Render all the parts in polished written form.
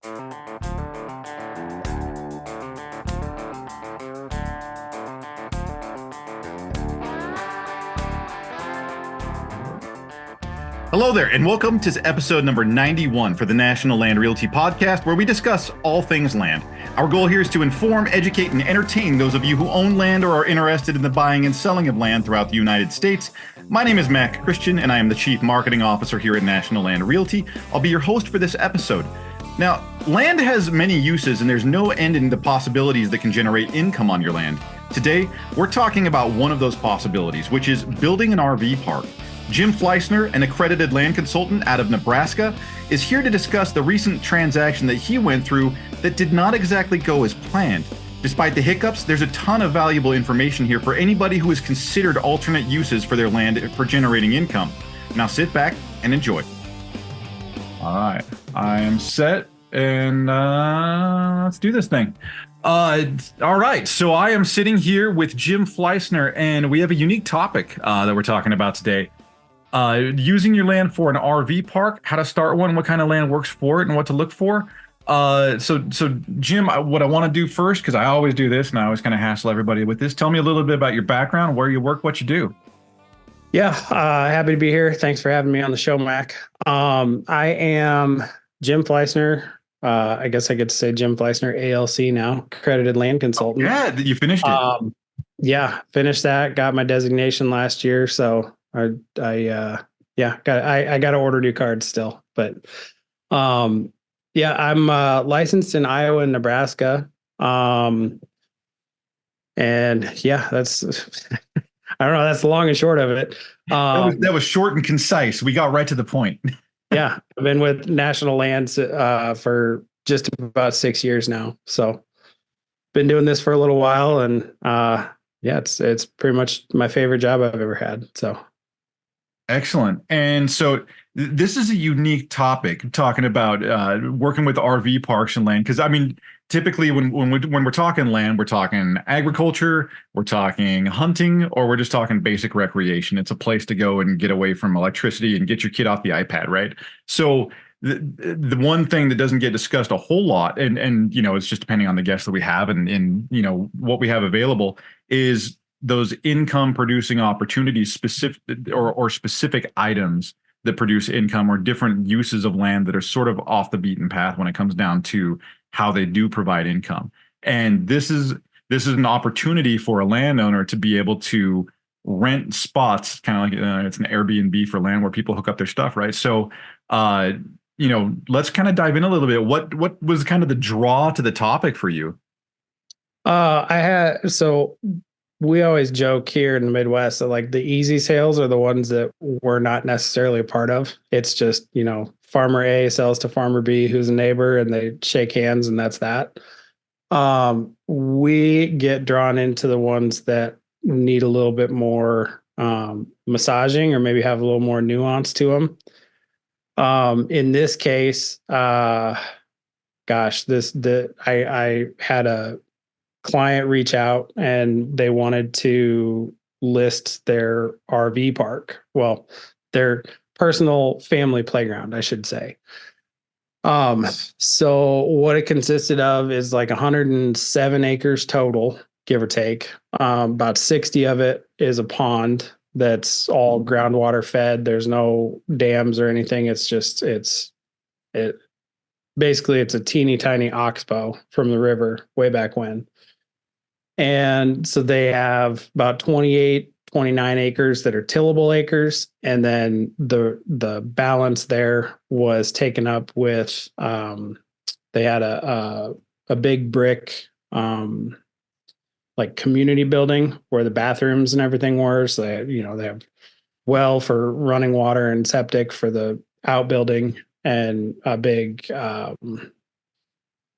Hello there, and welcome to episode number 91 for the National Land Realty Podcast, where we discuss all things land. Our goal here is to inform, educate, and entertain those of you who own land or are interested in the buying and selling of land throughout the United States. My name is Mac Christian, and I am the Chief Marketing Officer here at National Land Realty. I'll be your host for this episode. Now, land has many uses, and there's no end in the possibilities that can generate income on your land. Today, we're talking about one of those possibilities, which is building an RV park. Jim Fleissner, an accredited land consultant out of Nebraska, is here to discuss the recent transaction that he went through that did not exactly go as planned. Despite the hiccups, there's a ton of valuable information here for anybody who has considered alternate uses for their land for generating income. Now sit back and enjoy. All right, I am set, and let's do this thing. All right, so I am sitting here with Jim Fleissner, and we have a unique topic that we're talking about today. Using your land for an RV park, how to start one, what kind of land works for it, and what to look for. So Jim, what I want to do first, because I always do this, and I always kind of hassle everybody with this. Tell me a little bit about your background, where you work, what you do. Yeah, happy to be here. Thanks for having me on the show, Mac. I am Jim Fleissner. I guess I get to say Jim Fleissner, ALC now, Accredited Land Consultant. Yeah, you finished it. Yeah, finished that. Got my designation last year, so I got to order new cards still. But yeah, I'm licensed in Iowa and Nebraska. And yeah, that's I don't know. That's the long and short of it. That was short and concise. We got right to the point. Yeah, I've been with National Lands for just about 6 years now. So been doing this for a little while, and yeah, it's pretty much my favorite job I've ever had. So excellent. And so this is a unique topic, talking about working with RV parks and land, because I mean, typically when we're talking land, we're talking agriculture, we're talking hunting, or we're just talking basic recreation. It's a place to go and get away from electricity and get your kid off the iPad, right? So the one thing that doesn't get discussed a whole lot, and you know, it's just depending on the guests that we have and you know what we have available, is those income producing opportunities, specific or specific items that produce income, or different uses of land that are sort of off the beaten path when it comes down to how they do provide income. And this is an opportunity for a landowner to be able to rent spots, kind of like it's an Airbnb for land where people hook up their stuff, right? So you know, let's kind of dive in a little bit. What was kind of the draw to the topic for you? We always joke here in the Midwest that like the easy sales are the ones that we're not necessarily a part of. It's just, you know, farmer A sells to farmer B, who's a neighbor, and they shake hands, and that's that. We get drawn into the ones that need a little bit more massaging, or maybe have a little more nuance to them. In this case, I had a client reach out, and they wanted to list their RV park. Well, their personal family playground, I should say. So what it consisted of is like 107 acres total, give or take. About 60 of it is a pond that's all groundwater fed. There's no dams or anything. It's basically a teeny tiny oxbow from the river way back when. And so they have about 28, 29 acres that are tillable acres. And then the balance there was taken up with, they had a big brick, like community building where the bathrooms and everything were. So they have well for running water and septic for the outbuilding, and a big, I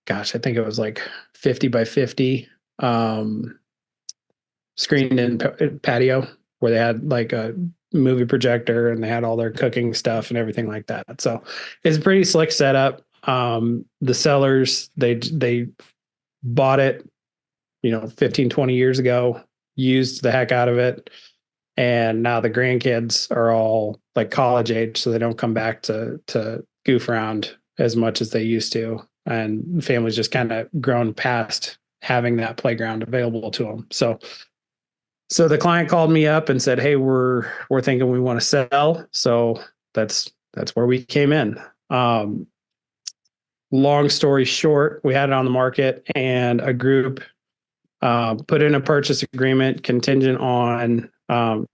think it was like 50 by 50 screened in patio where they had like a movie projector, and they had all their cooking stuff and everything like that. So it's a pretty slick setup. The sellers, they bought it, 15, 20 years ago, used the heck out of it. And now the grandkids are all like college age, so they don't come back to goof around as much as they used to. and families just kind of grown past having that playground available to them. So the client called me up and said, "Hey, we're thinking we want to sell." So that's where we came in. Long story short, we had it on the market, and a group put in a purchase agreement contingent on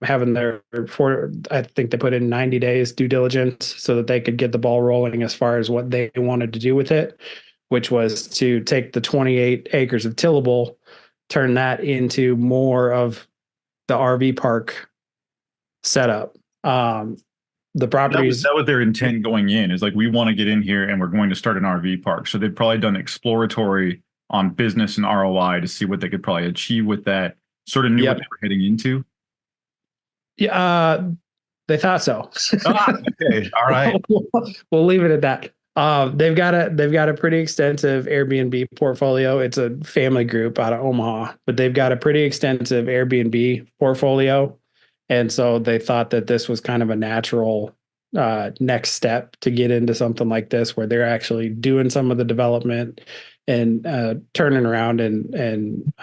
having I think they put in 90 days due diligence so that they could get the ball rolling as far as what they wanted to do with it, which was to take the 28 acres of tillable, turn that into more of the RV park setup. The properties That was their intent going in, is like, we want to get in here and we're going to start an RV park. So they've probably done exploratory on business and ROI to see what they could probably achieve with that. Sort of knew what they were heading into. Yeah, they thought so. Okay, all right. We'll leave it at that. They've got a pretty extensive Airbnb portfolio. It's a family group out of Omaha, but they've got a pretty extensive Airbnb portfolio, and so they thought that this was kind of a natural next step to get into something like this, where they're actually doing some of the development and turning around and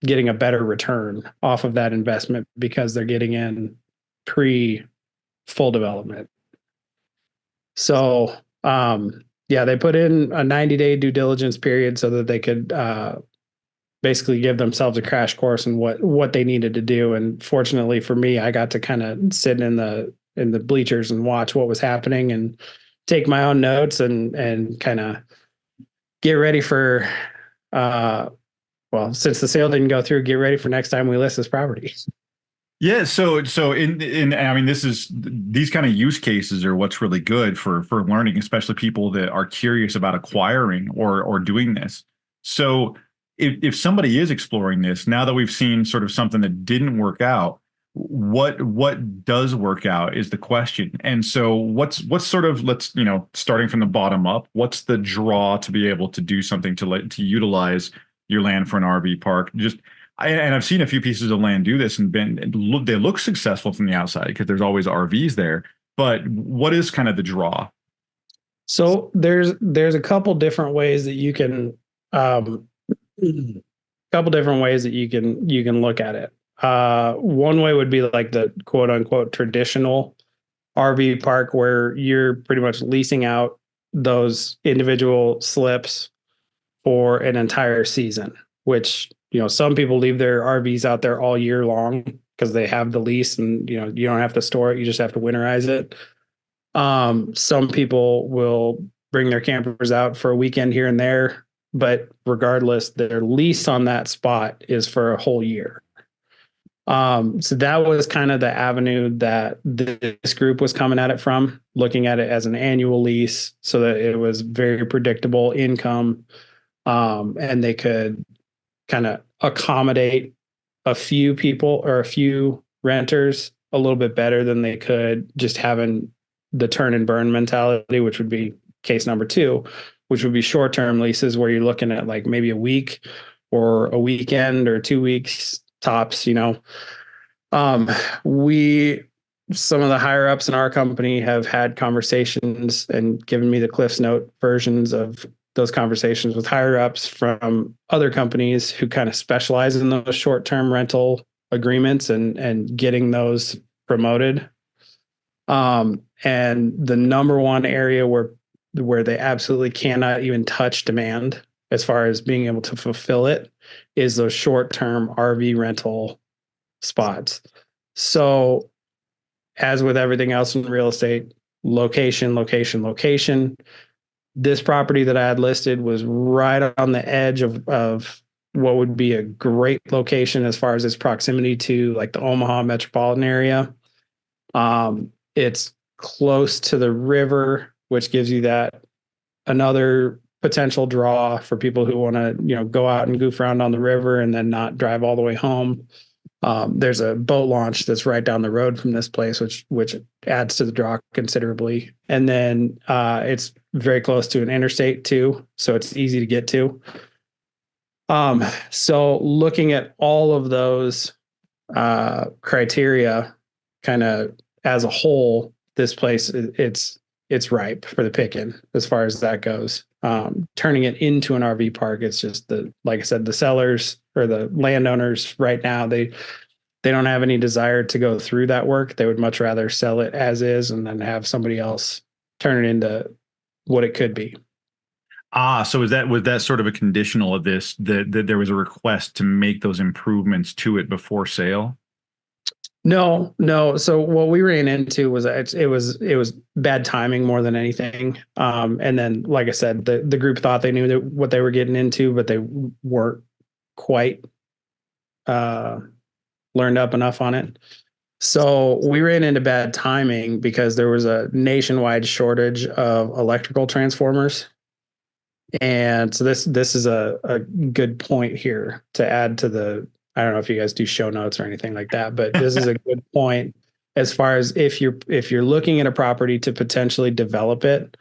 getting a better return off of that investment because they're getting in pre full development. So, they put in a 90-day due diligence period so that they could basically give themselves a crash course in what they needed to do. And fortunately for me, I got to kind of sit in the bleachers and watch what was happening and take my own notes and kind of get ready for since the sale didn't go through, get ready for next time we list this property. Yeah, so in I mean, these kind of use cases are what's really good for learning, especially people that are curious about acquiring or doing this. So if somebody is exploring this, now that we've seen sort of something that didn't work out, what does work out is the question. And so what's sort of, let's, starting from the bottom up, what's the draw to be able to do something to utilize your land for an RV park? And I've seen a few pieces of land do this and they look successful from the outside because there's always RVs there. But what is kind of the draw? So there's a couple different ways that you can look at it. One way would be like the quote unquote traditional RV park, where you're pretty much leasing out those individual slips for an entire season, which, some people leave their RVs out there all year long because they have the lease and, you don't have to store it. You just have to winterize it. Some people will bring their campers out for a weekend here and there, but regardless, their lease on that spot is for a whole year. So that was kind of the avenue that this group was coming at it from, looking at it as an annual lease so that it was very predictable income. And they could kind of accommodate a few people or a few renters a little bit better than they could just having the turn and burn mentality, which would be case number 2, which would be short-term leases where you're looking at like maybe a week or a weekend or 2 weeks tops. Some of the higher ups in our company have had conversations and given me the Cliff's Note versions of those conversations with higher ups from other companies who kind of specialize in those short-term rental agreements and getting those promoted. And the number one area where they absolutely cannot even touch demand as far as being able to fulfill it is those short-term RV rental spots. So as with everything else in real estate, location. This property that I had listed was right on the edge of what would be a great location as far as its proximity to like the Omaha metropolitan area. It's close to the river, which gives you that another potential draw for people who want to, go out and goof around on the river and then not drive all the way home. There's a boat launch that's right down the road from this place, which adds to the draw considerably. And then it's very close to an interstate too, so it's easy to get to. So looking at all of those criteria, kind of as a whole, this place it's ripe for the picking as far as that goes. turning it into an RV park. It's just like I said, the sellers or the landowners right now, they don't have any desire to go through that work. They would much rather sell it as is and then have somebody else turn it into what it could be. So was that sort of a conditional of this, that there was a request to make those improvements to it before sale? No. So what we ran into was it was bad timing more than anything. And then, like I said, the group thought they knew what they were getting into, but they weren't quite learned up enough on it. So we ran into bad timing because there was a nationwide shortage of electrical transformers. And so this is a good point here to add to the, I don't know if you guys do show notes or anything like that, but this is a good point as far as if you're looking at a property to potentially develop it.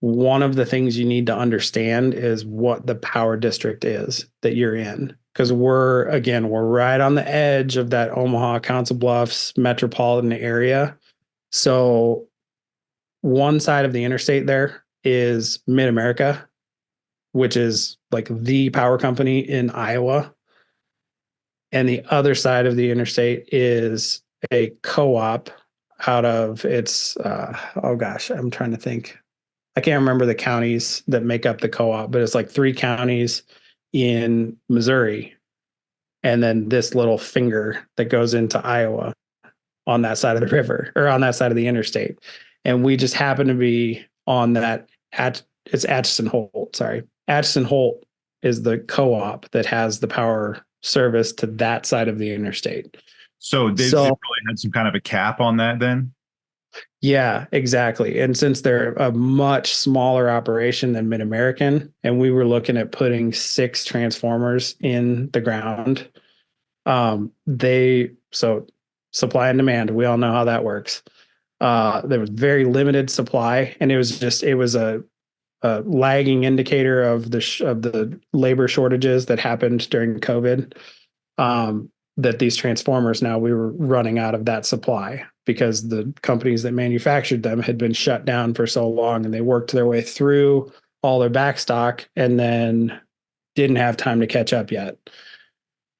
One of the things you need to understand is what the power district is that you're in. Because we're right on the edge of that Omaha, Council Bluffs metropolitan area. So one side of the interstate there is Mid-America, which is like the power company in Iowa. And the other side of the interstate is a co-op out of I'm trying to think. I can't remember the counties that make up the co-op, but it's like 3 counties in Missouri. And then this little finger that goes into Iowa on that side of the river or on that side of the interstate. And we just happen to be on that. It's Atchison Holt. Sorry. Atchison Holt is the co-op that has the power service to that side of the interstate. So they really had some kind of a cap on that then? Yeah, exactly. And since they're a much smaller operation than Mid-American, and we were looking at putting 6 transformers in the ground, so supply and demand, we all know how that works. There was very limited supply, and it was a lagging indicator of the labor shortages that happened during COVID. That these transformers, now we were running out of that supply because the companies that manufactured them had been shut down for so long, and they worked their way through all their back stock and then didn't have time to catch up yet.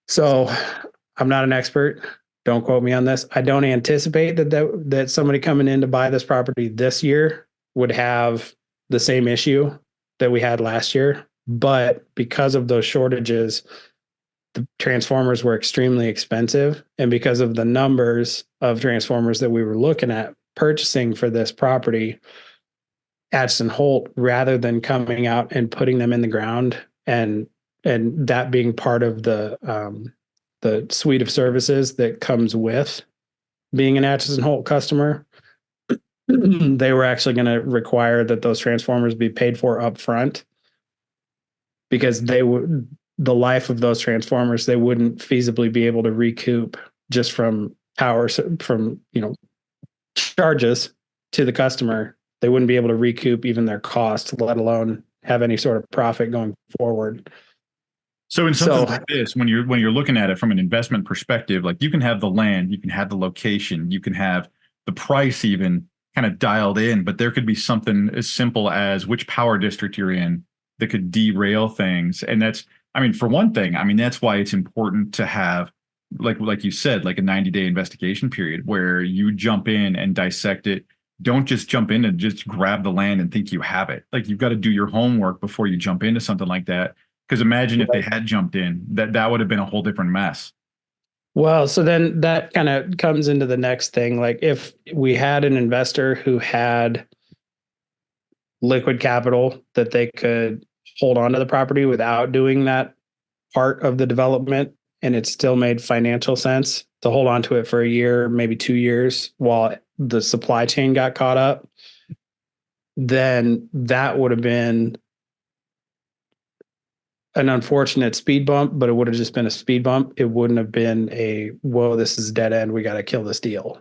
So I'm not an expert. Don't quote me on this. I don't anticipate that somebody coming in to buy this property this year would have the same issue that we had last year. But because of those shortages, the transformers were extremely expensive. And because of the numbers of transformers that we were looking at purchasing for this property, Atchison Holt, rather than coming out and putting them in the ground and that being part of the suite of services that comes with being an Atchison Holt customer, they were actually going to require that those transformers be paid for up front because the life of those transformers, they wouldn't feasibly be able to recoup just from charges to the customer. They wouldn't be able to recoup even their cost, let alone have any sort of profit going forward. So in something like this, when you're looking at it from an investment perspective, like you can have the land, you can have the location, you can have the price even kind of dialed in, but there could be something as simple as which power district you're in that could derail things. And for one thing, that's why it's important to have, like you said, like a 90-day investigation period where you jump in and dissect it. Don't just jump in and just grab the land and think you have it. Like you've got to do your homework before you jump into something like that. Because imagine if they had jumped in, that would have been a whole different mess. Well, so then that kind of comes into the next thing. Like if we had an investor who had liquid capital that they could hold on to the property without doing that part of the development, and it still made financial sense to hold on to it for a year, maybe 2 years while the supply chain got caught up, then that would have been an unfortunate speed bump, but it would have just been a speed bump. It wouldn't have been whoa, this is dead end. We got to kill this deal.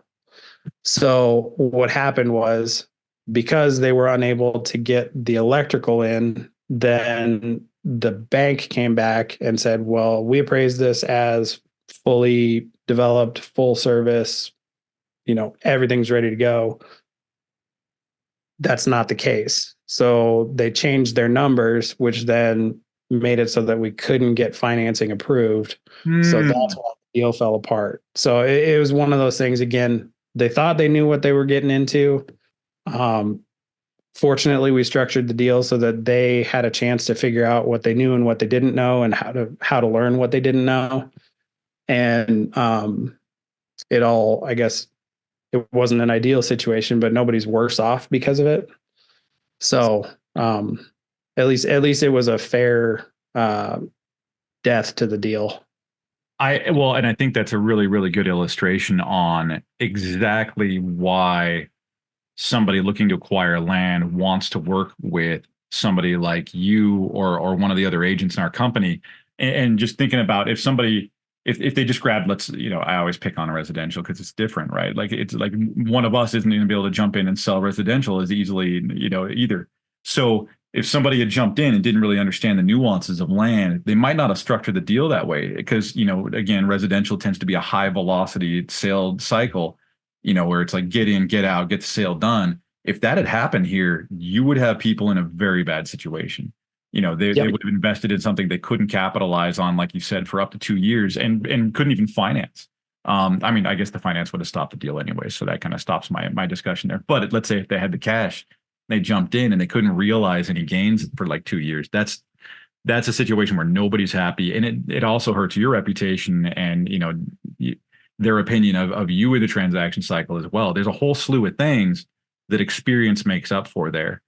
So what happened was, because they were unable to get the electrical in, then the bank came back and said, well, we appraised this as fully developed, full service, everything's ready to go. That's not the case. So they changed their numbers, which then made it so that we couldn't get financing approved. So that's why the deal fell apart. So it was one of those things. Again, they thought they knew what they were getting into. Fortunately, we structured the deal so that they had a chance to figure out what they knew and what they didn't know, and how to learn what they didn't know. And it all, I guess, it wasn't an ideal situation, but nobody's worse off because of it. So at least it was a fair death to the deal. And I think that's a really, really good illustration on exactly why somebody looking to acquire land wants to work with somebody like you or one of the other agents in our company. And just thinking about if somebody, if they just grabbed, I always pick on a residential because it's different, right? Like it's like one of us isn't going to be able to jump in and sell residential as easily, either. So if somebody had jumped in and didn't really understand the nuances of land, they might not have structured the deal that way because, again, residential tends to be a high velocity sale cycle, where it's like get in, get out, get the sale done. If that had happened here, you would have people in a very bad situation. They would have invested in something they couldn't capitalize on, like you said, for up to 2 years and couldn't even finance. I guess the finance would have stopped the deal anyway. So that kind of stops my discussion there. But let's say if they had the cash, they jumped in and they couldn't realize any gains for like 2 years. That's a situation where nobody's happy. And it also hurts your reputation and, their opinion of you in the transaction cycle as well. There's a whole slew of things that experience makes up for there.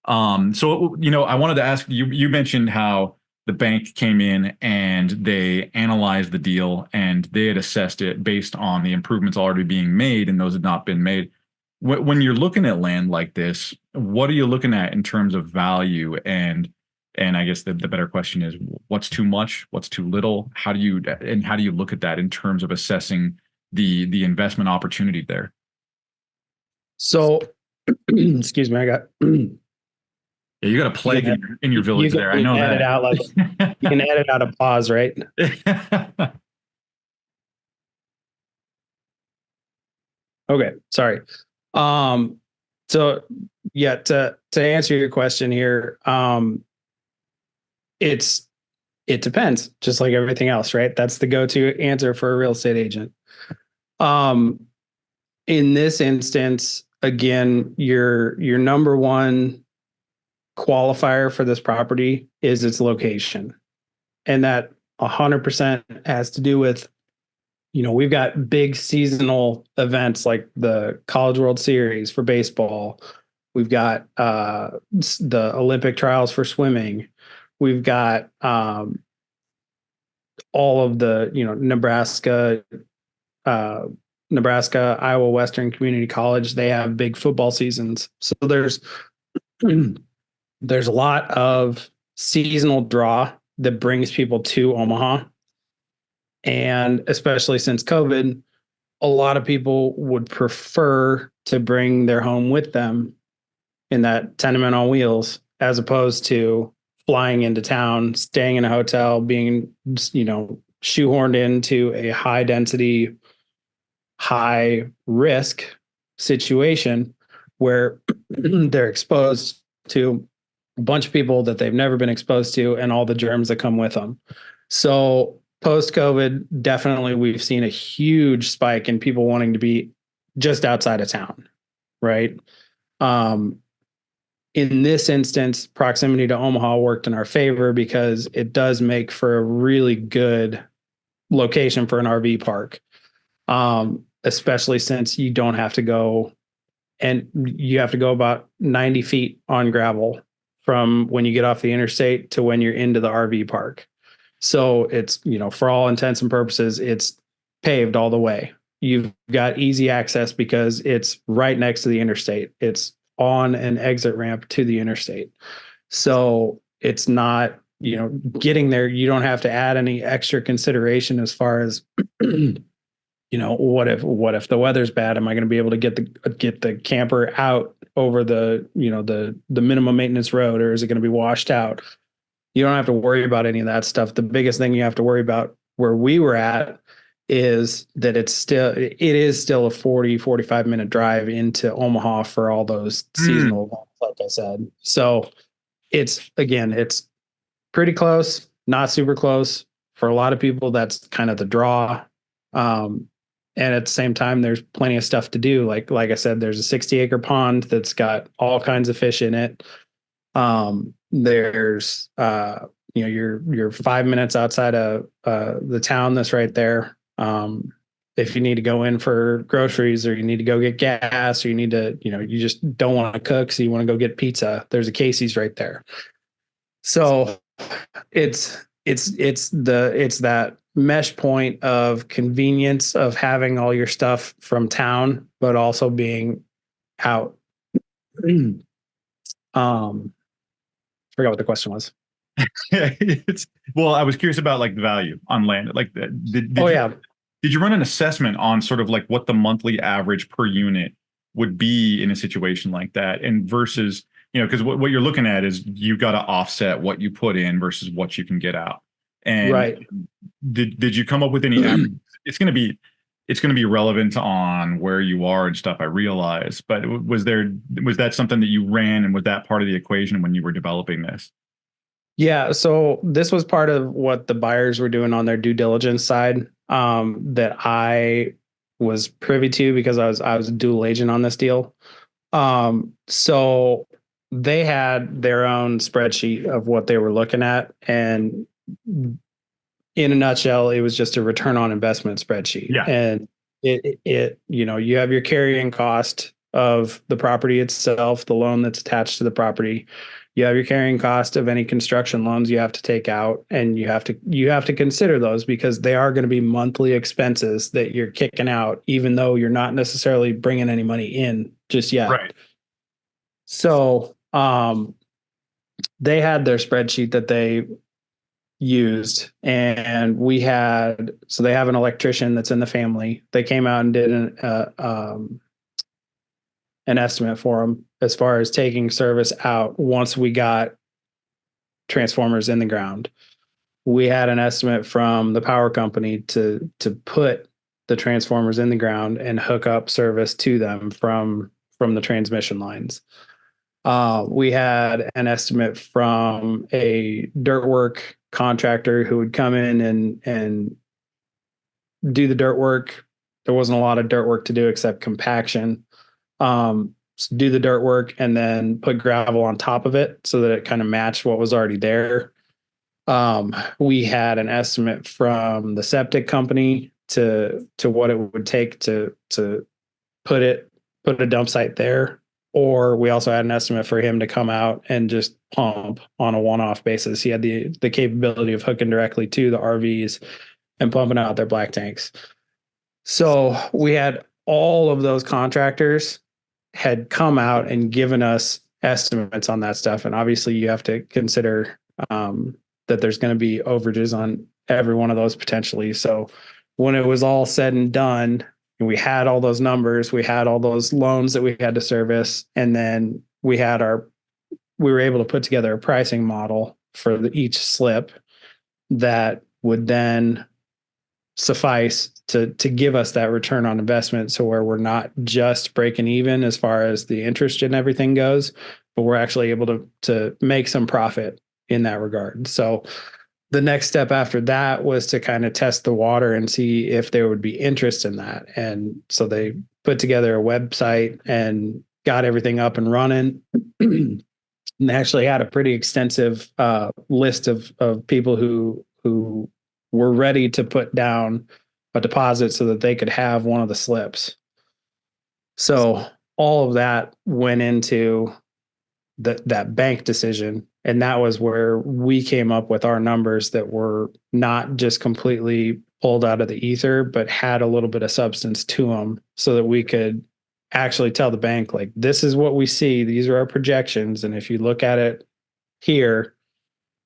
So, I wanted to ask you, you mentioned how the bank came in and they analyzed the deal and they had assessed it based on the improvements already being made and those had not been made. When you're looking at land like this, what are you looking at in terms of value? And I guess the better question is what's too much, what's too little? How do you look at that in terms of assessing the investment opportunity there? So, excuse me, I got yeah, you got a plague in your village there. I know that. You can edit out a pause, right? Okay, sorry. So yeah, to answer your question here, it depends, just like everything else, right? That's the go-to answer for a real estate agent. In this instance, again, your number one qualifier for this property is its location. And that 100% has to do with, we've got big seasonal events like the College World Series for baseball. We've got the Olympic trials for swimming. We've got all of the, Nebraska, Iowa Western Community College. They have big football seasons. So there's a lot of seasonal draw that brings people to Omaha. And especially since COVID, a lot of people would prefer to bring their home with them in that tenement on wheels, as opposed to flying into town, staying in a hotel, being, shoehorned into a high density, high risk situation where they're exposed to a bunch of people that they've never been exposed to and all the germs that come with them. So post-COVID, definitely we've seen a huge spike in people wanting to be just outside of town, right? In this instance, proximity to Omaha worked in our favor because it does make for a really good location for an RV park, especially since you don't have to go, and you have to go about 90 feet on gravel from when you get off the interstate to when you're into the RV park. So it's, for all intents and purposes, it's paved all the way. You've got easy access because it's right next to the interstate. It's on an exit ramp to the interstate. So it's not, getting there, you don't have to add any extra consideration as far as, what if the weather's bad? Am I going to be able to get the camper out over the minimum maintenance road, or is it going to be washed out? You don't have to worry about any of that stuff. The biggest thing you have to worry about where we were at is that it is still a 45 minute drive into Omaha for all those seasonal events, like I said. So it's pretty close, not super close. For a lot of people, that's kind of the draw. And at the same time, there's plenty of stuff to do. Like I said, there's a 60-acre pond that's got all kinds of fish in it. There's you're 5 minutes outside of the town that's right there. If you need to go in for groceries, or you need to go get gas, or you need to, you just don't want to cook, so you want to go get pizza, there's a Casey's right there. So it's that mesh point of convenience of having all your stuff from town, but also being out. Forgot what the question was. Well, I was curious about like the value on land. Like, did you run an assessment on sort of like what the monthly average per unit would be in a situation like that, and versus, because what you're looking at is you got to offset what you put in versus what you can get out. And right. Did you come up with any? It's going to be relevant on where you are and stuff, I realize, but was that something that you ran, and was that part of the equation when you were developing this? Yeah. So this was part of what the buyers were doing on their due diligence side, that I was privy to, because I was a dual agent on this deal. So they had their own spreadsheet of what they were looking at, and in a nutshell, it was just a return on investment spreadsheet. Yeah. And you have your carrying cost of the property itself, the loan that's attached to the property. You have your carrying cost of any construction loans you have to take out, and you have to consider those, because they are going to be monthly expenses that you're kicking out, even though you're not necessarily bringing any money in just yet. Right. So they had their spreadsheet that they used, and they have an electrician that's in the family. They came out and did an estimate for them as far as taking service out once we got transformers in the ground. We had an estimate from the power company to put the transformers in the ground and hook up service to them from the transmission lines. We had an estimate from a dirt work contractor who would come in and do the dirt work. There wasn't a lot of dirt work to do except compaction. Do the dirt work and then put gravel on top of it so that it kind of matched what was already there. We had an estimate from the septic company to what it would take to put a dump site there. Or we also had an estimate for him to come out and just pump on a one-off basis. He had the capability of hooking directly to the RVs and pumping out their black tanks. So we had all of those contractors had come out and given us estimates on that stuff. And obviously you have to consider that there's going to be overages on every one of those potentially. So when it was all said and done, and we had all those numbers, we had all those loans that we had to service, and then we were able to put together a pricing model for each slip that would then suffice to give us that return on investment. So where we're not just breaking even as far as the interest and everything goes, but we're actually able to make some profit in that regard. So the next step after that was to kind of test the water and see if there would be interest in that. And so they put together a website and got everything up and running. And they actually had a pretty extensive list of people who were ready to put down a deposit so that they could have one of the slips. So all of that went into that bank decision. And that was where we came up with our numbers that were not just completely pulled out of the ether, but had a little bit of substance to them so that we could actually tell the bank, like, this is what we see. These are our projections. And if you look at it here,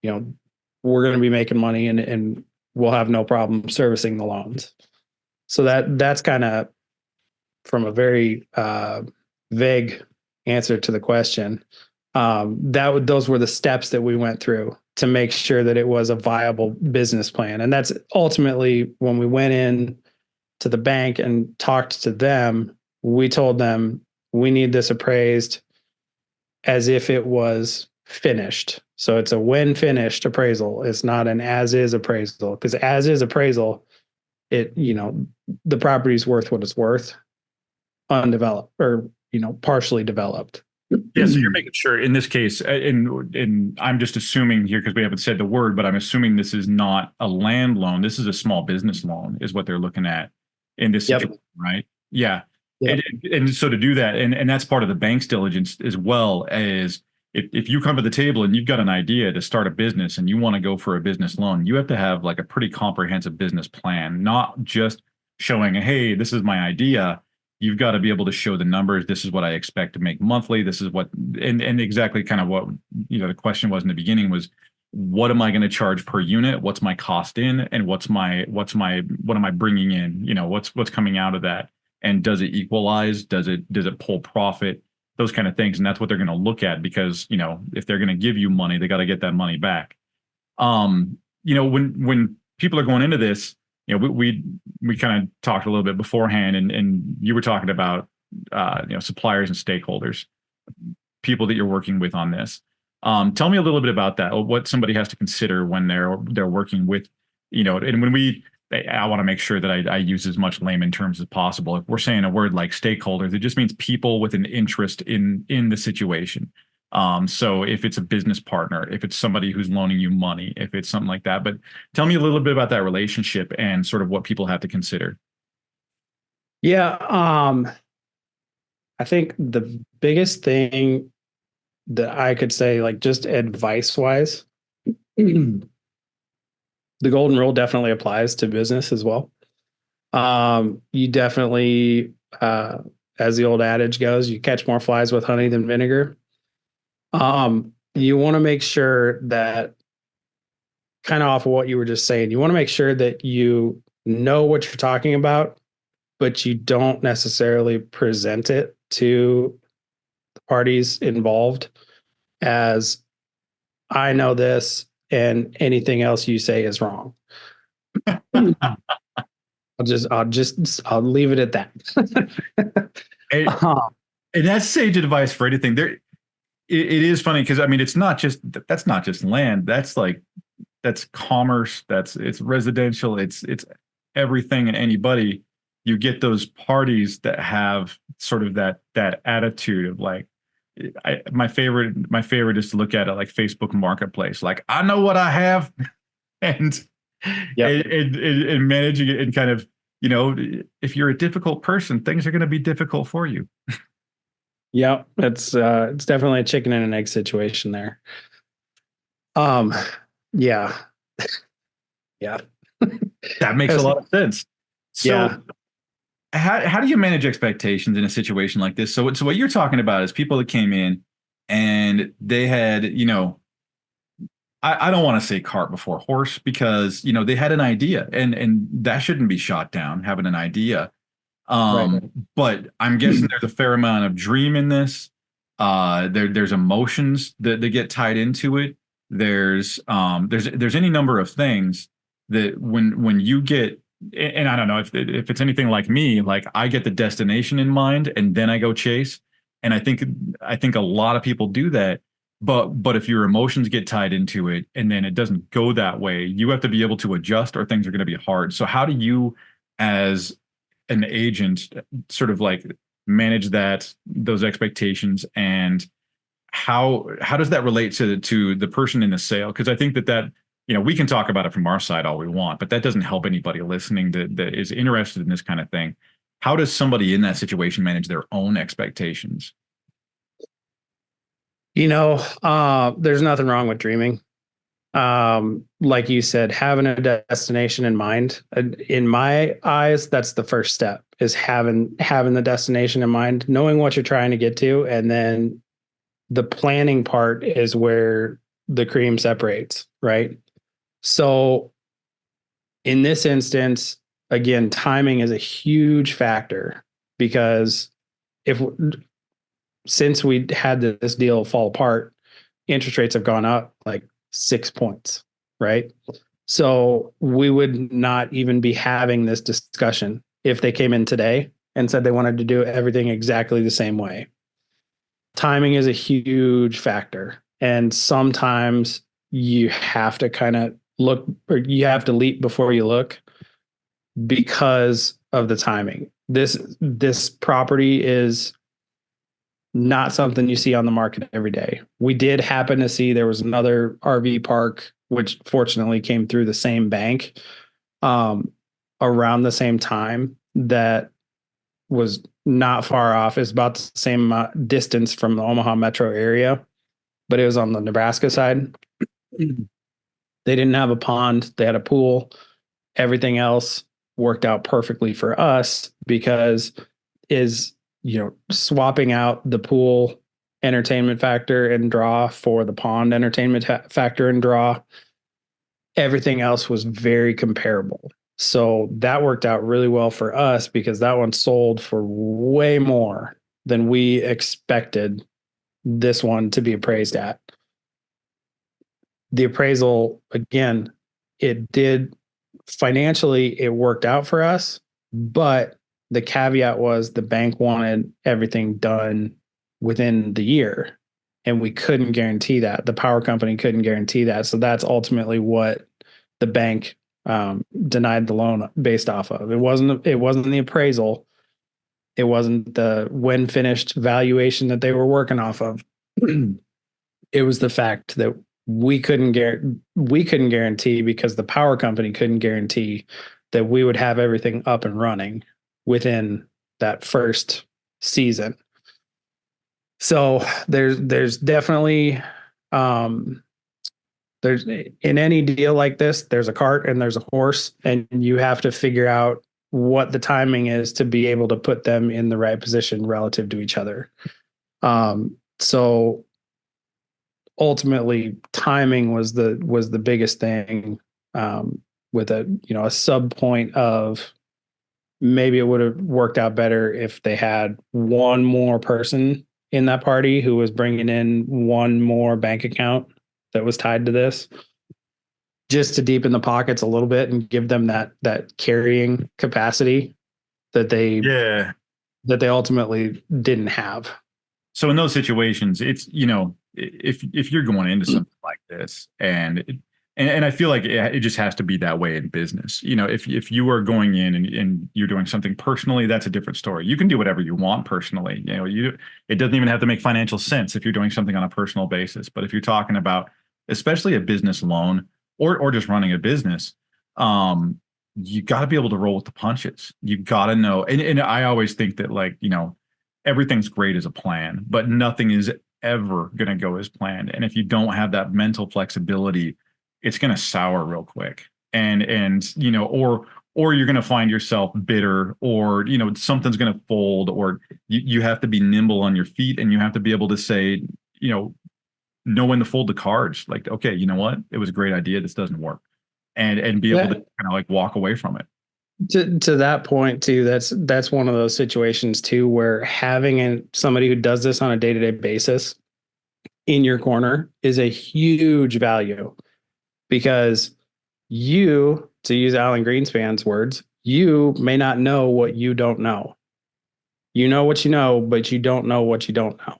we're going to be making money and we'll have no problem servicing the loans. So that's kind of from a very vague answer to the question. Those were the steps that we went through to make sure that it was a viable business plan. And that's ultimately when we went in to the bank and talked to them, we told them we need this appraised as if it was finished. So it's a when finished appraisal. It's not an as is appraisal, because as is appraisal, the property's worth what it's worth, undeveloped or, partially developed. Yeah, so you're making sure in this case, and I'm just assuming here because we haven't said the word, but I'm assuming this is not a land loan. This is a small business loan, is what they're looking at in this situation, right? Yeah. Yep. And so to do that, and that's part of the bank's diligence as well, as if you come to the table and you've got an idea to start a business and you want to go for a business loan, you have to have like a pretty comprehensive business plan, not just showing, hey, this is my idea. You've got to be able to show the numbers. This is what I expect to make monthly. This is what, and exactly kind of what, the question was in the beginning was, what am I going to charge per unit? What's my cost in, and what am I bringing in? What's coming out of that? And does it equalize? Does it pull profit? Those kind of things. And that's what they're going to look at, because, if they're going to give you money, they got to get that money back. When people are going into this, we kind of talked a little bit beforehand, and you were talking about suppliers and stakeholders, people that you're working with on this. Tell me a little bit about that. What somebody has to consider when they're working with, and I want to make sure that I use as much layman terms as possible. If we're saying a word like stakeholders, it just means people with an interest in the situation. So if it's a business partner, if it's somebody who's loaning you money, if it's something like that, but tell me a little bit about that relationship and sort of what people have to consider. Yeah. I think the biggest thing that I could say, like just advice wise, the golden rule definitely applies to business as well. You definitely, as the old adage goes, you catch more flies with honey than vinegar. You want to make sure that, kind of off of what you were just saying, you want to make sure that you know what you're talking about, but you don't necessarily present it to the parties involved as, I know this and anything else you say is wrong. I'll leave it at that. And that's sage advice for anything. It is funny because it's not just, that's not just land. That's commerce. It's residential. It's everything and anybody. You get those parties that have sort of that attitude of like, my favorite is to look at it like Facebook Marketplace. Like, I know what I have, and managing it, and kind of, if you're a difficult person, things are going to be difficult for you. Yeah, it's definitely a chicken and an egg situation there. Yeah. That makes a lot of sense. So yeah. How do you manage expectations in a situation like this? So what you're talking about is people that came in and they had, I don't want to say cart before horse, because, they had an idea, and that shouldn't be shot down, having an idea. Right. But I'm guessing there's a fair amount of dream in this. There's emotions that get tied into it. There's any number of things that when you get, and I don't know if it's anything like me, like I get the destination in mind and then I go chase. And I think a lot of people do that. But if your emotions get tied into it and then it doesn't go that way, you have to be able to adjust, or things are going to be hard. So how do you, as an agent, sort of like manage those expectations, and how does that relate to the person in the sale? Because I think that we can talk about it from our side all we want, but that doesn't help anybody listening that is interested in this kind of thing. How does somebody in that situation manage their own expectations? There's nothing wrong with dreaming. Like you said, having a destination in mind. In my eyes, that's the first step, is having the destination in mind, knowing what you're trying to get to, and then the planning part is where the cream separates, right? So in this instance, again, timing is a huge factor, because since we had this deal fall apart, interest rates have gone up like 6 points, right? So we would not even be having this discussion if they came in today and said they wanted to do everything exactly the same way. Timing is a huge factor. And sometimes you have to kind of look, or you have to leap before you look because of the timing. This property is not something you see on the market every day. We did happen to see there was another RV park, which fortunately came through the same bank around the same time, that was not far off. It's about the same distance from the Omaha metro area, but it was on the Nebraska side. They didn't have a pond. They had a pool. Everything else worked out perfectly for us because swapping out the pool entertainment factor and draw for the pond entertainment factor and draw, everything else was very comparable. So that worked out really well for us because that one sold for way more than we expected this one to be appraised at. The appraisal, again, it did financially, it worked out for us, but the caveat was the bank wanted everything done within the year, and we couldn't guarantee that. The power company couldn't guarantee that. So that's ultimately what the bank denied the loan based off of. It wasn't the appraisal. It wasn't the when finished valuation that they were working off of. It was the fact that we couldn't guarantee, because the power company couldn't guarantee that we would have everything up and running within that first season. So there's definitely there's, in any deal like this, there's a cart and there's a horse, and you have to figure out what the timing is to be able to put them in the right position relative to each other. So ultimately, timing was the biggest thing, with a sub point of maybe it would have worked out better if they had one more person in that party who was bringing in one more bank account that was tied to this, just to deepen the pockets a little bit and give them that carrying capacity that they ultimately didn't have. So in those situations, it's, if you're going into something like this, and I feel like it just has to be that way in business. If you are going in and you're doing something personally, that's a different story. You can do whatever you want personally. It doesn't even have to make financial sense if you're doing something on a personal basis. But if you're talking about, especially a business loan or just running a business, you got to be able to roll with the punches. You got to know. And I always think that, everything's great as a plan, but nothing is ever going to go as planned. And if you don't have that mental flexibility, it's going to sour real quick. And or you're going to find yourself bitter, or, something's going to fold, or you have to be nimble on your feet, and you have to be able to say, know when to fold the cards. Like, okay, you know what? It was a great idea. This doesn't work. And be able to kind of walk away from it. To that point too, that's one of those situations too, where having somebody who does this on a day-to-day basis in your corner is a huge value, because you, to use Alan Greenspan's words, you may not know what you don't know. You know what you know, but you don't know what you don't know.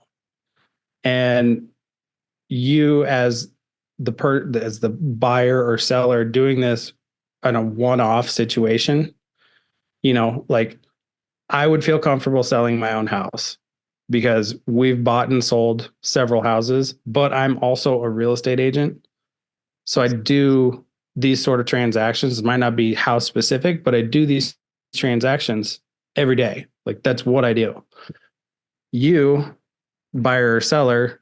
And you, as the buyer or seller doing this in a one-off situation, I would feel comfortable selling my own house because we've bought and sold several houses, but I'm also a real estate agent. So I do these sort of transactions. It might not be house specific, but I do these transactions every day. That's what I do. You, buyer or seller,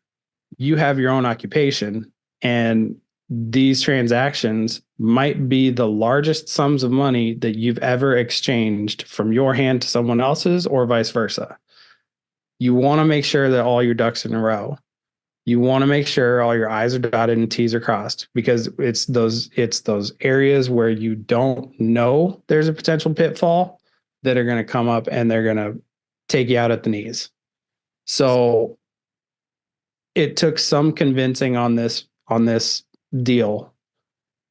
you have your own occupation, and these transactions might be the largest sums of money that you've ever exchanged from your hand to someone else's, or vice versa. You want to make sure that all your ducks are in a row. You want to make sure all your I's are dotted and T's are crossed, because it's those areas where you don't know there's a potential pitfall that are going to come up, and they're going to take you out at the knees. So it took some convincing on this deal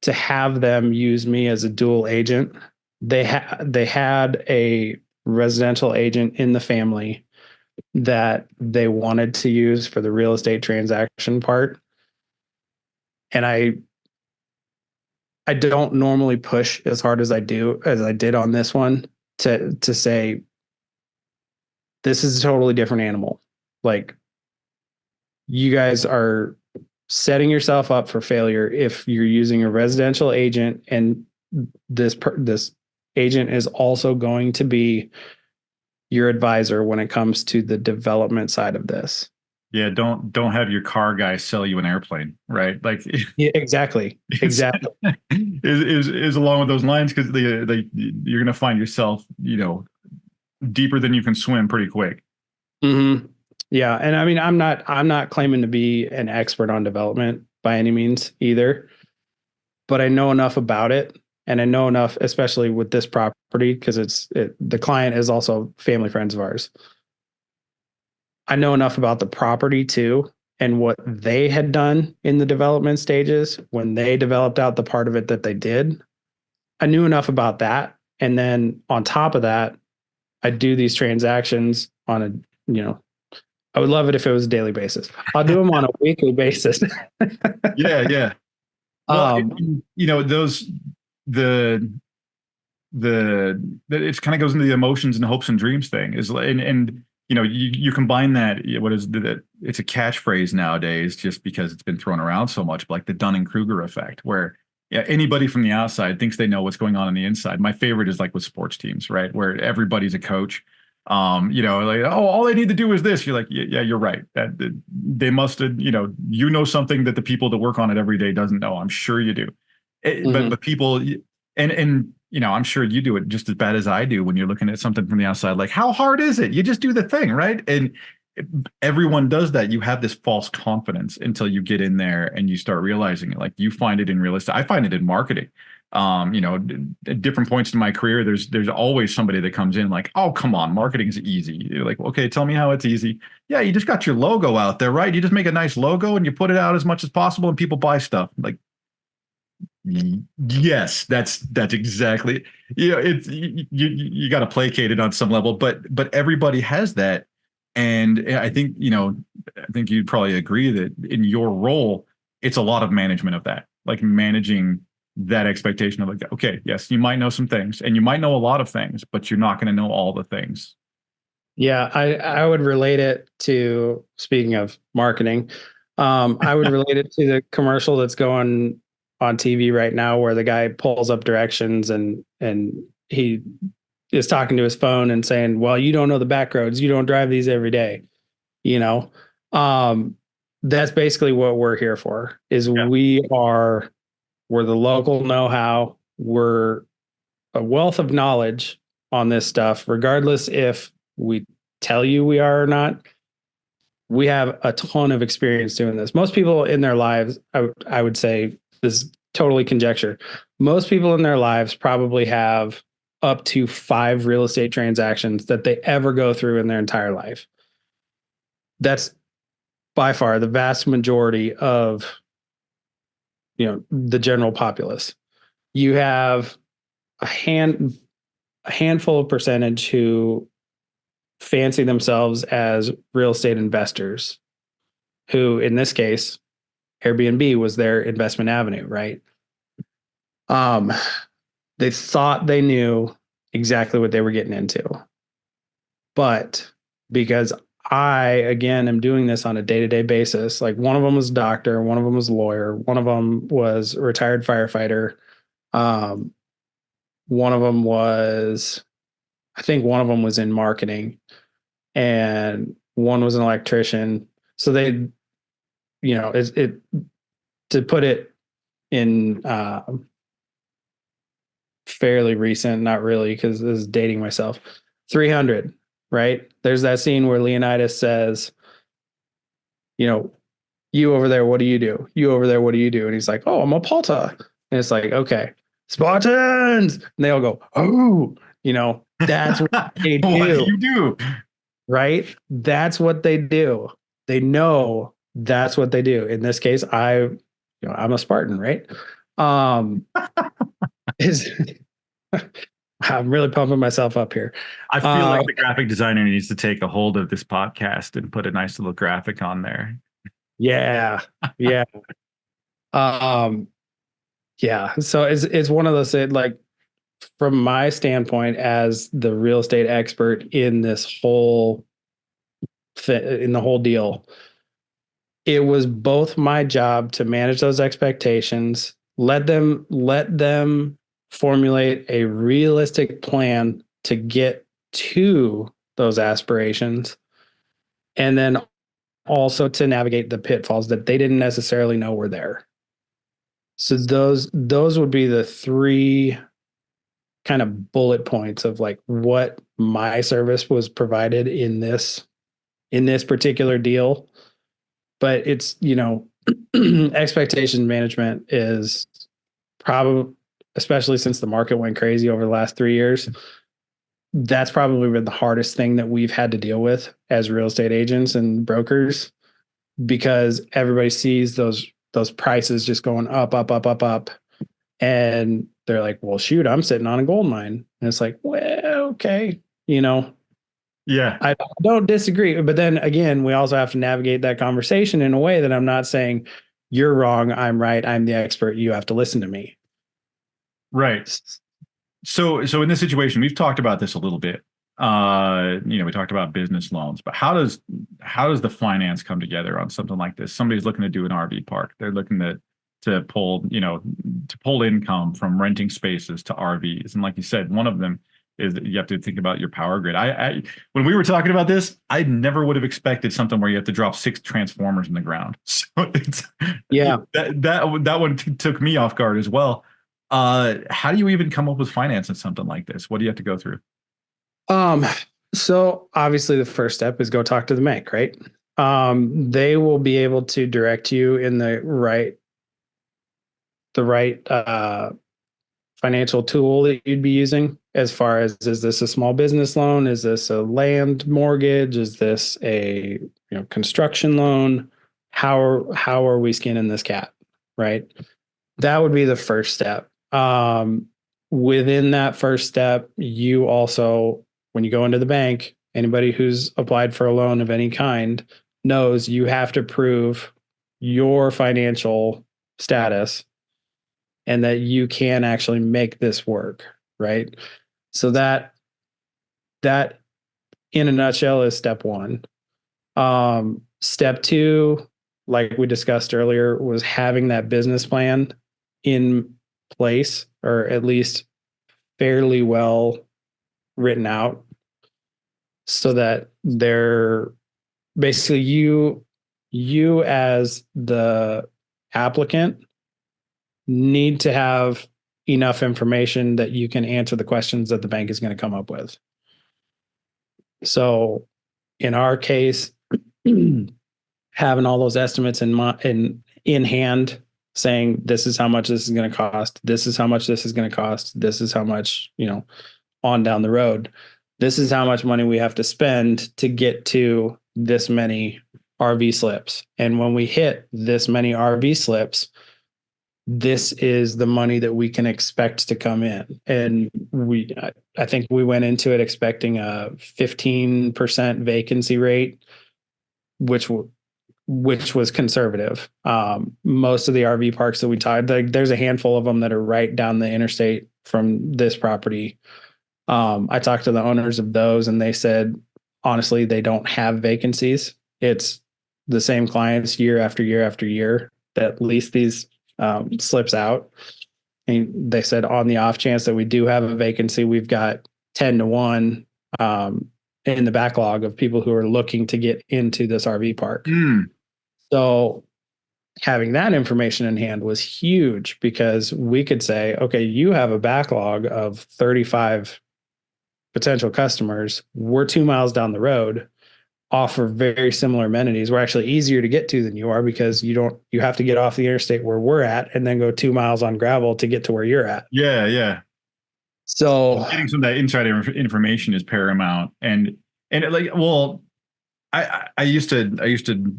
to have them use me as a dual agent they had a residential agent in the family that they wanted to use for the real estate transaction part. And I don't normally push as hard as I did on this one to say this is a totally different animal. Like, you guys are setting yourself up for failure if you're using a residential agent, and this agent is also going to be your advisor when it comes to the development side of this. Yeah, don't have your car guy sell you an airplane, right? Like, Yeah, exactly. Exactly. is along with those lines, because you're gonna find yourself, deeper than you can swim pretty quick. Mm-hmm. Yeah, and I mean, I'm not claiming to be an expert on development by any means either, but I know enough about it, and I know enough, especially with this property, because the client is also family friends of ours. I know enough about the property too, and what they had done in the development stages when they developed out the part of it that they did. I knew enough about that, and then on top of that, I do these transactions on a. I would love it if it was a daily basis. I'll do them on a weekly basis. Yeah. Well, those the it kind of goes into the emotions and hopes and dreams thing, and you combine that, what is that, it's a catchphrase nowadays just because it's been thrown around so much, like the Dun Krueger effect, where anybody from the outside thinks they know what's going on the inside. My favorite is like with sports teams, right, where everybody's a coach. Like, oh, all they need to do is this. You're like, yeah, you're right. That they must have, something that the people that work on it every day doesn't know. I'm sure you do. But people, and I'm sure you do it just as bad as I do when you're looking at something from the outside. Like, how hard is it? You just do the thing, right? And everyone does that. You have this false confidence until you get in there and you start realizing it. Like, you find it in real estate. I find it in marketing. At different points in my career, there's always somebody that comes in like, oh, come on, marketing's easy. You're like, okay, tell me how it's easy. Yeah, you just got your logo out there, right? You just make a nice logo and you put it out as much as possible and people buy stuff. Like, yes, that's exactly, it's, you got to placate it on some level, but everybody has that. And I think, you'd probably agree that in your role, it's a lot of management of that, like managing that expectation of like, okay, yes, you might know some things and you might know a lot of things, but you're not going to know all the things. Yeah, I would relate it to, speaking of marketing, I would relate it to the commercial that's going on TV right now where the guy pulls up directions and he is talking to his phone and saying, well, you don't know the back roads, you don't drive these every day. That's basically what we're here for, is Yeah. we're the local know-how. We're a wealth of knowledge on this stuff, regardless if we tell you we are or not. We have a ton of experience doing this. Most people in their lives, I would say, this is totally conjecture. Most people in their lives probably have up to 5 real estate transactions that they ever go through in their entire life. That's by far the vast majority of the general populace. You have a handful of percentage who fancy themselves as real estate investors, who in this case, Airbnb was their investment avenue, right? They thought they knew exactly what they were getting into. But because I, again, am doing this on a day-to-day basis, like one of them was a doctor, one of them was a lawyer, one of them was a retired firefighter. One of them was, I think one of them was in marketing, and one was an electrician. So they, to put it in fairly recent, not really, because this is dating myself, 300, right? There's that scene where Leonidas says, you over there, what do you do? You over there, what do you do? And he's like, oh, I'm a Palta. And it's like, okay, Spartans. And they all go, oh, that's what they do. What do you do? Right? That's what they do. They know that's what they do. In this case, I'm a Spartan, right? Is I'm really pumping myself up here. I feel like the graphic designer needs to take a hold of this podcast and put a nice little graphic on there. Yeah. Yeah. Um, yeah. So it's one of those like from my standpoint as the real estate expert in this whole in the whole deal, it was both my job to manage those expectations, let them formulate a realistic plan to get to those aspirations, and then also to navigate the pitfalls that they didn't necessarily know were there. So those would be the three kind of bullet points of like what my service was provided in this particular deal. But it's, expectation management is probably, especially since the market went crazy over the last 3 years, that's probably been the hardest thing that we've had to deal with as real estate agents and brokers, because everybody sees those prices just going up, up, up, up, up. And they're like, well, shoot, I'm sitting on a gold mine. And it's like, well, okay, Yeah. I don't disagree. But then again, we also have to navigate that conversation in a way that I'm not saying you're wrong, I'm right, I'm the expert, you have to listen to me. Right. So in this situation, we've talked about this a little bit. We talked about business loans, but how does the finance come together on something like this? Somebody's looking to do an RV park. They're looking to pull income from renting spaces to RVs. And like you said, one of them is that you have to think about your power grid. I when we were talking about this, I never would have expected something where you have to drop 6 transformers in the ground. So it's that one took me off guard as well. How do you even come up with financing something like this? What do you have to go through? So obviously the first step is go talk to the bank, right? They will be able to direct you in the right financial tool that you'd be using, as far as, is this a small business loan? Is this a land mortgage? Is this a construction loan? How are we skinning this cat? Right. That would be the first step. Within that first step, you also, when you go into the bank, anybody who's applied for a loan of any kind knows you have to prove your financial status and that you can actually make this work, right? So that in a nutshell is step one. Step two, like we discussed earlier, was having that business plan in place, or at least fairly well written out, so that they're basically you as the applicant need to have enough information that you can answer the questions that the bank is going to come up with. So in our case, having all those estimates in hand, saying this is how much this is going to cost, this is how much this is going to cost, this is how much, on down the road, this is how much money we have to spend to get to this many RV slips. And when we hit this many RV slips, this is the money that we can expect to come in. And I think we went into it expecting a 15% vacancy rate, which was conservative. Most of the RV parks that we tied, there's a handful of them that are right down the interstate from this property. I talked to the owners of those, and they said, honestly, they don't have vacancies. It's the same clients year after year after year that lease these slips out. And they said, on the off chance that we do have a vacancy, we've got 10-1 in the backlog of people who are looking to get into this RV park. So having that information in hand was huge, because we could say, okay, you have a backlog of 35 potential customers. We're 2 miles down the road, offer very similar amenities. We're actually easier to get to than you are, because you have to get off the interstate where we're at and then go 2 miles on gravel to get to where you're at. Yeah. So getting some of that inside information is paramount. And I used to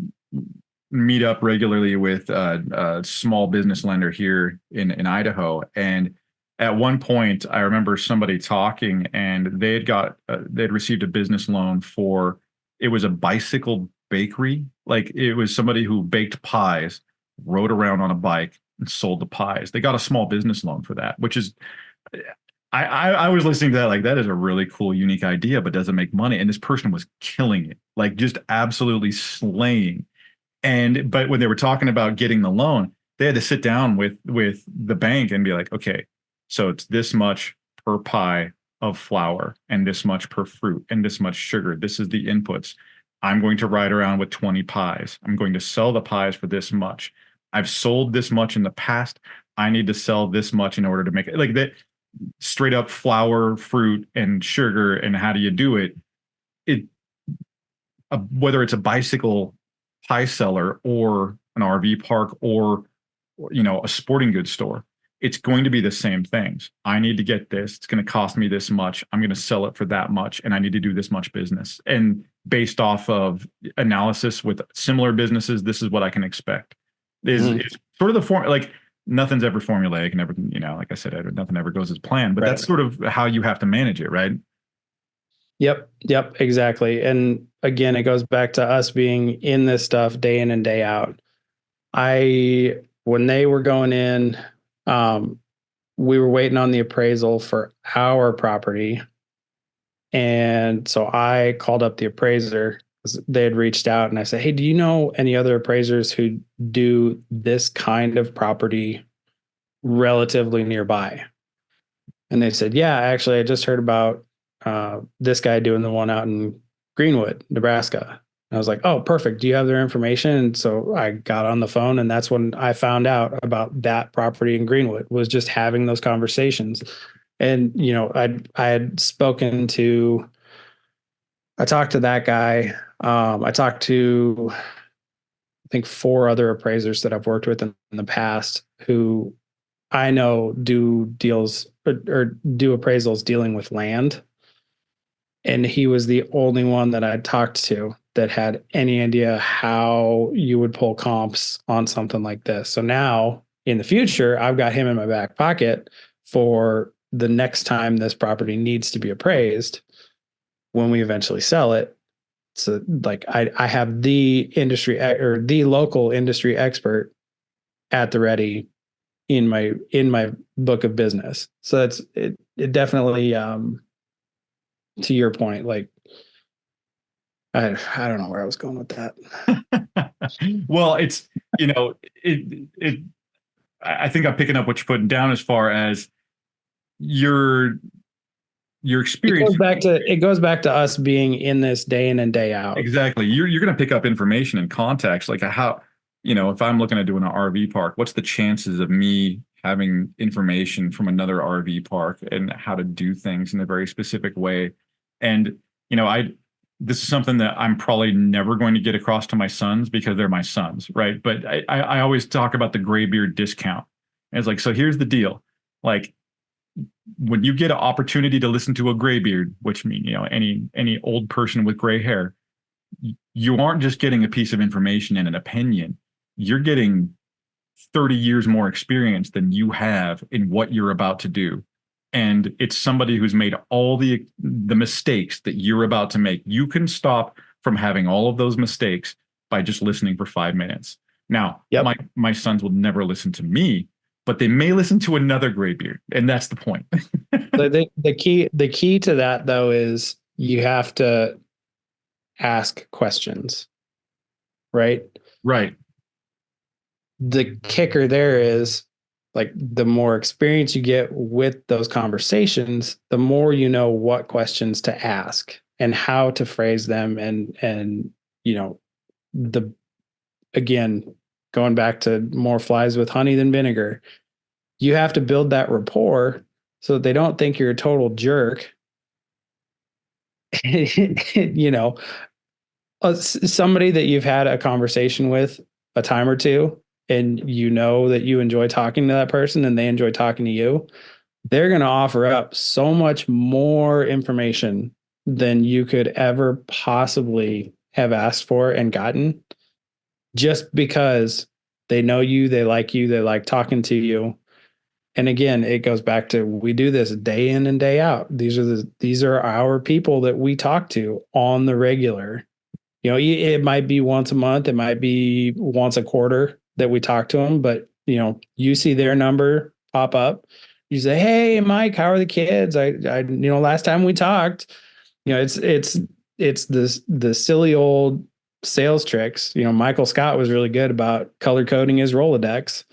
meet up regularly with a small business lender here in Idaho, and at one point, I remember somebody talking, and they'd received a business loan for, it was a bicycle bakery. Like, it was somebody who baked pies, rode around on a bike, and sold the pies. They got a small business loan for that, which is, I was listening to that, like, that is a really cool, unique idea, but doesn't make money. And this person was killing it, like, just absolutely slaying. But when they were talking about getting the loan, they had to sit down with the bank and be like, okay, so it's this much per pie of flour, and this much per fruit, and this much sugar. This is the inputs. I'm going to ride around with 20 pies. I'm going to sell the pies for this much. I've sold this much in the past. I need to sell this much in order to make it, like, that. Straight up flour, fruit, and sugar. And how do you do it? Whether it's a bicycle pie seller or an RV park, or a sporting goods store, it's going to be the same things. I need to get this. It's going to cost me this much. I'm going to sell it for that much, and I need to do this much business. And based off of analysis with similar businesses, this is what I can expect. Is sort of the form, like, nothing's ever formulaic, never, like I said, nothing ever goes as planned, but that's sort of how you have to manage it, right? Yep, exactly. And again, it goes back to us being in this stuff day in and day out. When they were going in, we were waiting on the appraisal for our property. And so I called up the appraiser. They had reached out, and I said, hey, do you know any other appraisers who do this kind of property relatively nearby? And they said, yeah, actually, I just heard about this guy doing the one out in Greenwood, Nebraska. And I was like, oh, perfect. Do you have their information? And so I got on the phone, and that's when I found out about that property in Greenwood, was just having those conversations. And, I talked to that guy. I talked to, I think, 4 other appraisers that I've worked with in the past who I know do deals or do appraisals dealing with land. And he was the only one that I talked to that had any idea how you would pull comps on something like this. So now in the future, I've got him in my back pocket for the next time this property needs to be appraised when we eventually sell it. So, like, I have the industry or the local industry expert at the ready in my book of business. So it definitely, to your point, like, I don't know where I was going with that. Well, it's, I think I'm picking up what you're putting down as far as your experience. It goes back to us being in this day in and day out. Exactly. You're going to pick up information and context, like how, if I'm looking at doing an RV park, what's the chances of me having information from another RV park and how to do things in a very specific way. And, this is something that I'm probably never going to get across to my sons because they're my sons, right? But I always talk about the Graybeard discount. And it's like, so here's the deal. Like, when you get an opportunity to listen to a Graybeard, which means, any old person with gray hair, you aren't just getting a piece of information and an opinion. You're getting 30 years more experience than you have in what you're about to do. And it's somebody who's made all the mistakes that you're about to make. You can stop from having all of those mistakes by just listening for 5 minutes. Now, my sons will never listen to me, but they may listen to another Graybeard, and that's the point. The key to that, though, is you have to ask questions, right? Right. The kicker there is, like, the more experience you get with those conversations, the more you know what questions to ask and how to phrase them. And again, going back to more flies with honey than vinegar, you have to build that rapport so that they don't think you're a total jerk. Somebody that you've had a conversation with a time or two, and that you enjoy talking to that person and they enjoy talking to you, they're going to offer up so much more information than you could ever possibly have asked for and gotten, just because they know you, they like talking to you. And again, it goes back to, we do this day in and day out. These are our people that we talk to on the regular. It might be once a month, it might be once a quarter that we talk to them, but you see their number pop up. You say, "Hey, Mike, how are the kids? I last time we talked." It's the silly old sales tricks. Michael Scott was really good about color coding his Rolodex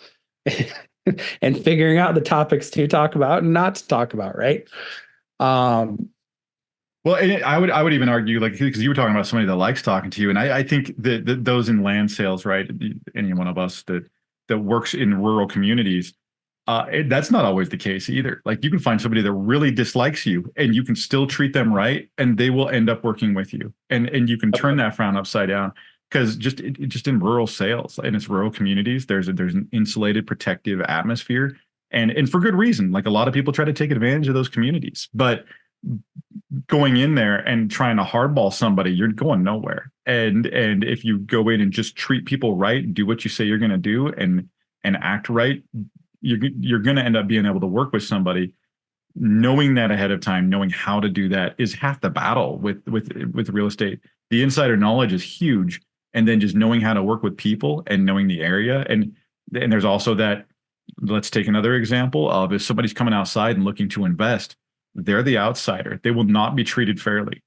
and figuring out the topics to talk about and not to talk about, right? Well, and I would even argue, like, because you were talking about somebody that likes talking to you, and I think that those in land sales, right? Any one of us that works in rural communities, that's not always the case either. Like, you can find somebody that really dislikes you, and you can still treat them right, and they will end up working with you, and you can turn that frown upside down. Because just in rural sales and it's rural communities, there's an insulated, protective atmosphere, and for good reason. Like, a lot of people try to take advantage of those communities, but going in there and trying to hardball somebody, you're going nowhere. And if you go in and just treat people right, do what you say you're going to do, and act right, you're going to end up being able to work with somebody. Knowing that ahead of time, knowing how to do that is half the battle with real estate. The insider knowledge is huge, and then just knowing how to work with people and knowing the area. And there's also that. Let's take another example of, if somebody's coming outside and looking to invest, they're the outsider. They will not be treated fairly.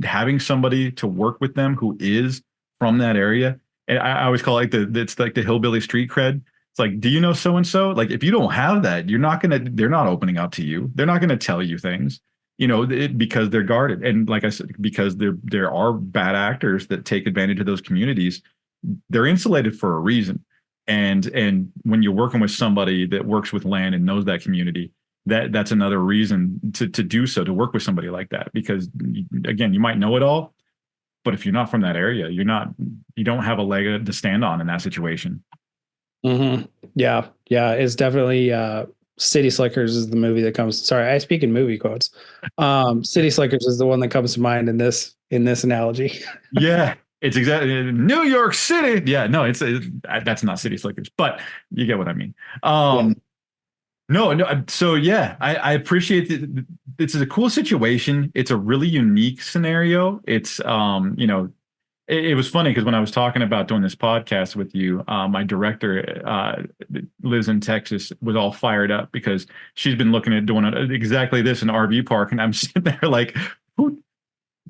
Having somebody to work with them who is from that area, and I always call it it's like the hillbilly street cred. It's like, do you know so and so? Like, if you don't have that, they're not opening up to you. They're not gonna tell you things, because they're guarded. And like I said, because there are bad actors that take advantage of those communities. They're insulated for a reason. And when you're working with somebody that works with land and knows that community, that's another reason to do so, to work with somebody like that. Because again, you might know it all, but if you're not from that area, you don't have a leg to stand on in that situation. Mm-hmm. Yeah. It's definitely City Slickers is the movie that comes. Sorry, I speak in movie quotes. City Slickers is the one that comes to mind in this analogy. Yeah, it's exactly New York City. Yeah, no, that's not City Slickers, but you get what I mean. Yeah. No. So yeah, I appreciate that. This is a cool situation. It's a really unique scenario. It's it was funny because when I was talking about doing this podcast with you, my director lives in Texas, was all fired up because she's been looking at doing exactly this in an RV park, and I'm sitting there like, who?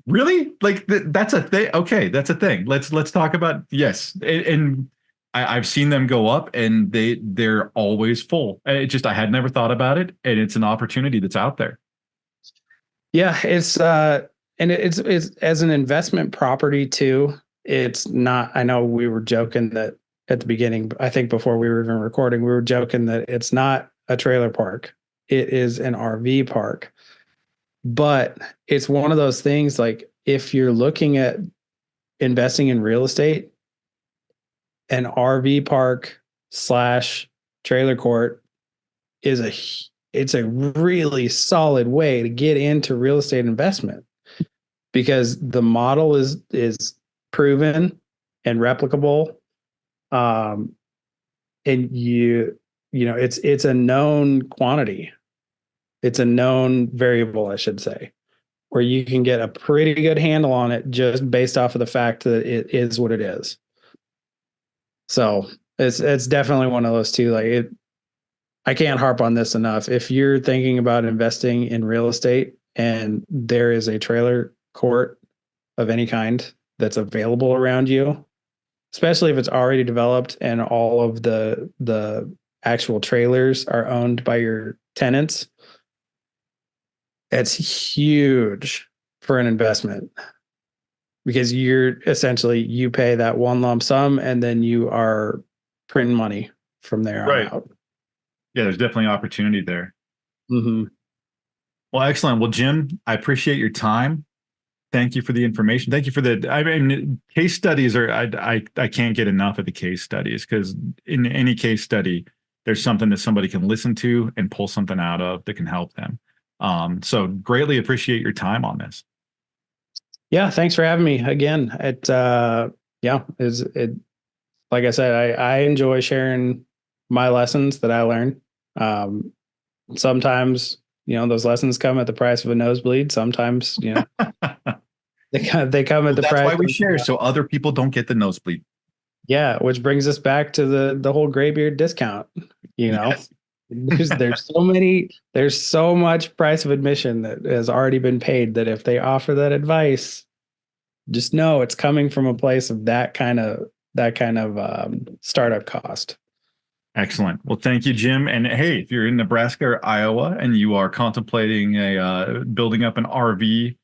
Really? Like that's a thing? Okay, that's a thing. Let's talk about, yes. And I've seen them go up, and they're always full. I had never thought about it, and it's an opportunity that's out there. Yeah, it's and it's as an investment property too. It's not. I know we were joking that at the beginning. I think before we were even recording, we were joking that it's not a trailer park. It is an RV park. But it's one of those things, like, if you're looking at investing in real estate, an RV park / trailer court it's a really solid way to get into real estate investment, because the model is proven and replicable. And it's a known quantity. It's a known variable, I should say, where you can get a pretty good handle on it just based off of the fact that it is what it is. So it's definitely one of those two. Like, I can't harp on this enough. If you're thinking about investing in real estate and there is a trailer court of any kind that's available around you, especially if it's already developed and all of the actual trailers are owned by your tenants, it's huge for an investment, because you pay that one lump sum and then you are printing money from there on out. Yeah, there's definitely opportunity there. Mm-hmm. Well, excellent. Well, Jim, I appreciate your time. Thank you for the information. Thank you for case studies I can't get enough of the case studies, because in any case study, there's something that somebody can listen to and pull something out of that can help them. So greatly appreciate your time on this. Yeah, thanks for having me again. Like I said, I enjoy sharing my lessons that I learned, Sometimes, those lessons come at the price of a nosebleed. Sometimes, they come at the That's price. why we share, so other people don't get the nosebleed. Yeah, which brings us back to the whole Graybeard discount. Yes. There's so much price of admission that has already been paid that if they offer that advice, just know it's coming from a place of that kind of startup cost. Excellent. Well, thank you, Jim. And hey, if you're in Nebraska or Iowa and you are contemplating building up an RV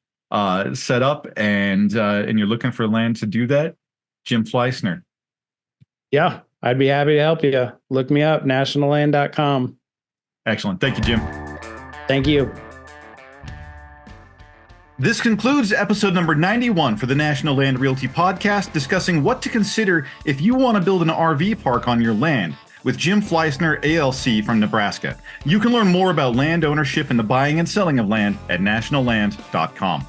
setup and you're looking for land to do that, Jim Fleissner. Yeah, I'd be happy to help you. Look me up, nationalland.com. Excellent. Thank you, Jim. Thank you. This concludes episode number 91 for the National Land Realty Podcast, discussing what to consider if you want to build an RV park on your land with Jim Fleissner, ALC from Nebraska. You can learn more about land ownership and the buying and selling of land at nationalland.com.